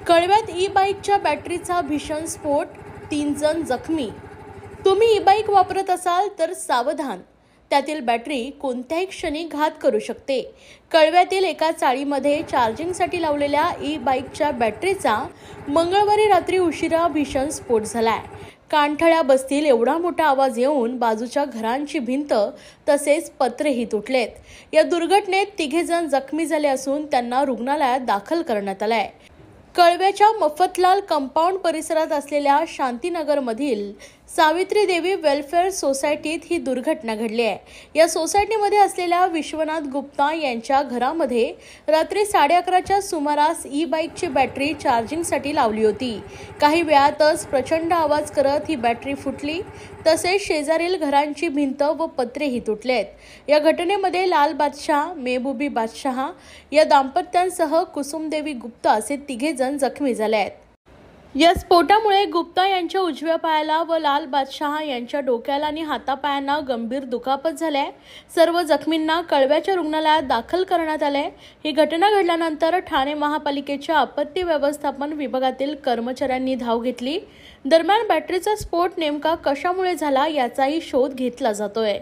कळव्यात ई-बाईकच्या बॅटरीचा भीषण स्फोट, 3 जण जखमी। तुम्ही ई-बाईक वापरत असाल तर सावधान, त्यातील बॅटरी कोणत्याही क्षणी घात करू शकते। कळव्यातील एका चाळीमध्ये चार्जिंगसाठी लावलेल्या ई-बाईकच्या बॅटरीचा मंगळवारी रात्री उशिरा भीषण स्फोट झालाय। कानठळ्या बसतील एवढा मोठा आवाज येऊन बाजूच्या घरांची भिंत तसेच पत्रेही तुटलेत। या दुर्घटनेत 3 जण जखमी झाले असून त्यांना रुग्णालयात दाखल करण्यात आलंय। कळव्याच्या मफतलाल कंपाऊंड परिसरात असलेल्या शांतीनगरमधील सावित्री देवी वेलफेअर सोसायटीत ही दुर्घटना घडली आहे। या सोसायटीमध्ये असलेल्या विश्वनाथ गुप्ता यांच्या घरामध्ये रात्री 11:30च्या सुमारास ई-बाईकची बॅटरी चार्जिंगसाठी लावली होती। काही वेळातच प्रचंड आवाज करत ही बॅटरी फुटली, तसेच शेजारील घरांची भिंत व पत्रेही तुटलेत। या घटनेमध्ये लाल बादशाह, मेहबूबी बादशाह या दाम्पत्यांसह कुसुमदेवी गुप्ता असे 3 जण जखमी झाले आहेत। या स्फोटामुळे गुप्ता यांच्या उजव्या पायाला व लाल बादशाह यांच्या डोक्याला आणि हातापायांना गंभीर दुखापत झाली आहे। सर्व जखमींना कळव्याच्या रुग्णालयात दाखल करण्यात आले। ही घटना घडल्यानंतर ठाणे महापालिकेच्या आपत्ती व्यवस्थापन विभागातील कर्मचाऱ्यांनी धाव घेतली। दरम्यान बॅटरीचा स्फोट नेमका कशामुळे झाला याचाही शोध घेतला जातोय।